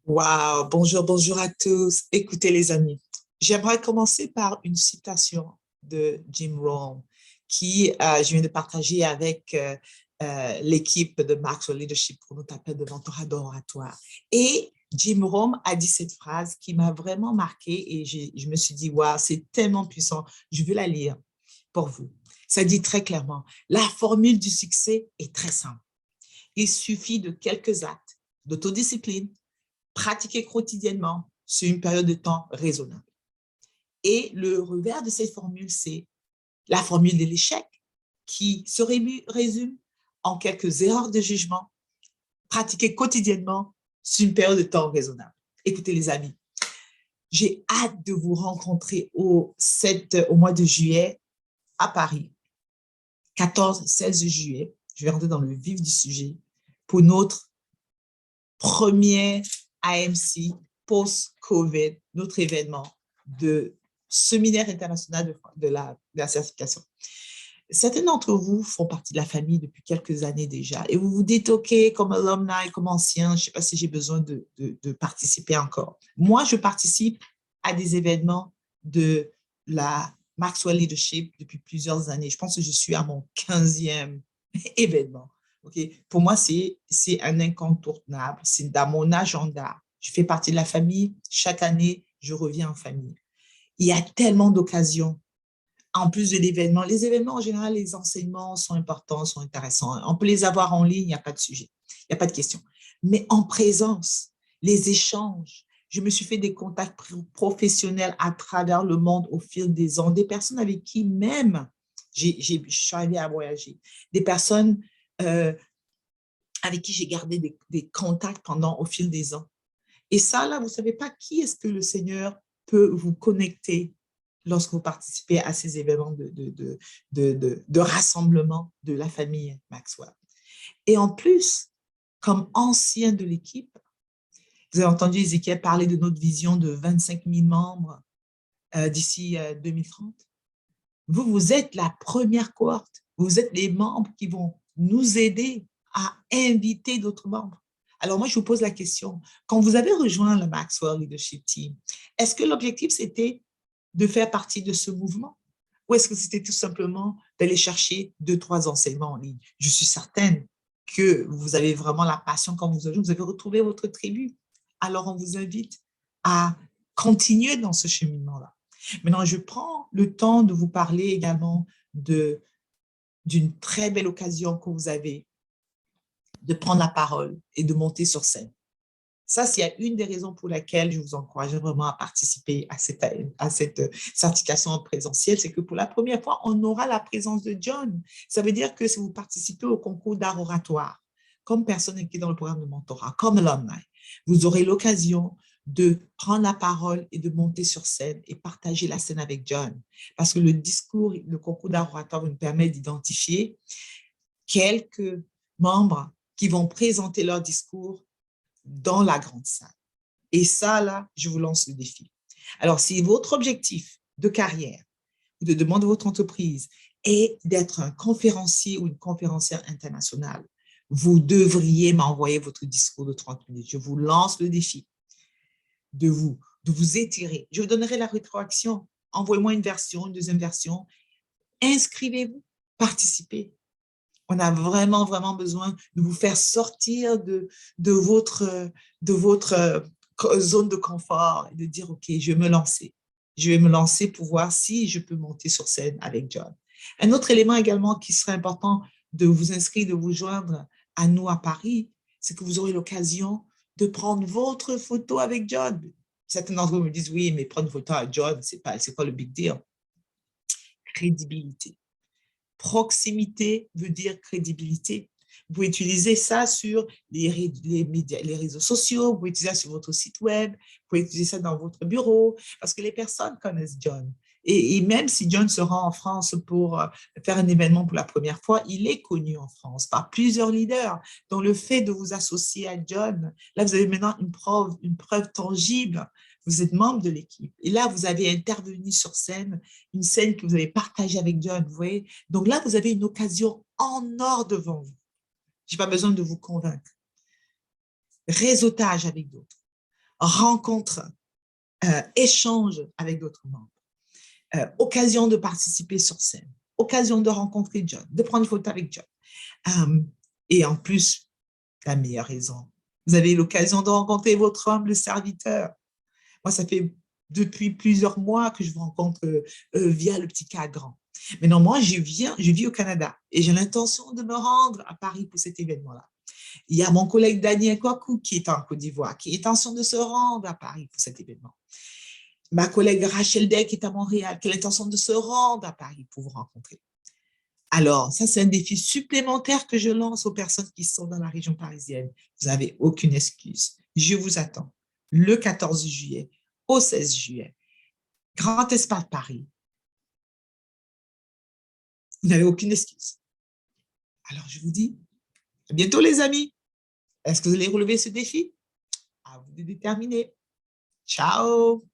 Wow, bonjour, bonjour à tous. Écoutez les amis, j'aimerais commencer par une citation de Jim Rohn qui je viens de partager avec l'équipe de Maxwell Leadership pour notre appel de mentorat d'oratoire. Et Jim Rohn a dit cette phrase qui m'a vraiment marquée et je me suis dit, wow, c'est tellement puissant. Je veux la lire pour vous. Ça dit très clairement, la formule du succès est très simple. Il suffit de quelques actes d'autodiscipline pratiquer quotidiennement sur une période de temps raisonnable. Et le revers de cette formule, c'est la formule de l'échec qui se résume en quelques erreurs de jugement pratiquées quotidiennement sur une période de temps raisonnable. Écoutez les amis, j'ai hâte de vous rencontrer au mois de juillet à Paris, 14-16 juillet. Je vais rentrer dans le vif du sujet pour notre premier AMC post-COVID, notre événement de séminaire international de la certification. Certains d'entre vous font partie de la famille depuis quelques années déjà et vous vous dites, OK, comme alumni, comme ancien, je ne sais pas si j'ai besoin de participer encore. Moi, je participe à des événements de la Maxwell Leadership depuis plusieurs années. Je pense que je suis à mon 15e événement. Okay? Pour moi, c'est un incontournable. C'est dans mon agenda. Je fais partie de la famille. Chaque année, je reviens en famille. Il y a tellement d'occasions. En plus de l'événement, les événements, en général, les enseignements sont importants, sont intéressants. On peut les avoir en ligne, il n'y a pas de sujet, il n'y a pas de question. Mais en présence, les échanges, je me suis fait des contacts professionnels à travers le monde au fil des ans, des personnes avec qui même je suis arrivée à voyager, des personnes avec qui j'ai gardé des contacts au fil des ans. Et ça, là, vous ne savez pas qui est-ce que le Seigneur peut vous connecter lorsque vous participez à ces événements de rassemblement de la famille Maxwell. Et en plus, comme ancien de l'équipe, vous avez entendu Ézéchiel parler de notre vision de 25 000 membres d'ici 2030. Vous êtes la première cohorte. Vous êtes les membres qui vont nous aider à inviter d'autres membres. Alors moi, je vous pose la question, quand vous avez rejoint le Maxwell Leadership Team, est-ce que l'objectif, c'était de faire partie de ce mouvement? Ou est-ce que c'était tout simplement d'aller chercher 2-3 enseignements en ligne? Je suis certaine que vous avez vraiment la passion quand vous avez retrouvé votre tribu. Alors, on vous invite à continuer dans ce cheminement-là. Maintenant, je prends le temps de vous parler également d'une très belle occasion que vous avez de prendre la parole et de monter sur scène. Ça, c'est une des raisons pour lesquelles je vous encourage vraiment à participer à cette certification en présentiel, c'est que pour la première fois, on aura la présence de John. Ça veut dire que si vous participez au concours d'art oratoire, comme personne qui est dans le programme de mentorat, comme alumni, vous aurez l'occasion de prendre la parole et de monter sur scène et partager la scène avec John. Parce que le concours d'art oratoire nous permet d'identifier quelques membres qui vont présenter leur discours dans la grande salle. Et ça, là, je vous lance le défi. Alors, si votre objectif de carrière ou de demande de votre entreprise est d'être un conférencier ou une conférencière internationale, vous devriez m'envoyer votre discours de 30 minutes. Je vous lance le défi de vous étirer. Je vous donnerai la rétroaction. Envoyez-moi une version, une deuxième version. Inscrivez-vous, participez. On a vraiment, vraiment besoin de vous faire sortir de votre zone de confort et de dire, OK, je vais me lancer. Je vais me lancer pour voir si je peux monter sur scène avec John. Un autre élément également qui serait important de vous inscrire, de vous joindre à nous à Paris, c'est que vous aurez l'occasion de prendre votre photo avec John. Certains d'entre vous me disent, oui, mais prendre une photo avec John, c'est pas le big deal. Crédibilité. Proximité veut dire crédibilité. Vous pouvez utiliser ça sur les médias, les réseaux sociaux, vous pouvez utiliser ça sur votre site web, vous pouvez utiliser ça dans votre bureau, parce que les personnes connaissent John. Et même si John se rend en France pour faire un événement pour la première fois, il est connu en France par plusieurs leaders. Donc, le fait de vous associer à John, là, vous avez maintenant une preuve tangible. Vous êtes membre de l'équipe. Et là, vous avez intervenu sur scène, une scène que vous avez partagée avec John, vous voyez. Donc là, vous avez une occasion en or devant vous. Je n'ai pas besoin de vous convaincre. Réseautage avec d'autres. rencontres, échanges avec d'autres membres, occasion de participer sur scène, occasion de rencontrer John, de prendre une photo avec John. Et en plus, la meilleure raison, vous avez l'occasion de rencontrer votre humble serviteur. Moi, ça fait depuis plusieurs mois que je vous rencontre via le petit cadran. Maintenant, moi, je vis au Canada et j'ai l'intention de me rendre à Paris pour cet événement-là. Il y a mon collègue Daniel Kwaku qui est en Côte d'Ivoire, qui est intention de se rendre à Paris pour cet événement. Ma collègue Rachel Day qui est à Montréal, qui a l'intention de se rendre à Paris pour vous rencontrer. Alors, ça, c'est un défi supplémentaire que je lance aux personnes qui sont dans la région parisienne. Vous n'avez aucune excuse. Je vous attends le 14 juillet au 16 juillet. Grand Espace Paris. Vous n'avez aucune excuse. Alors, je vous dis, à bientôt les amis. Est-ce que vous allez relever ce défi? À vous de déterminer. Ciao!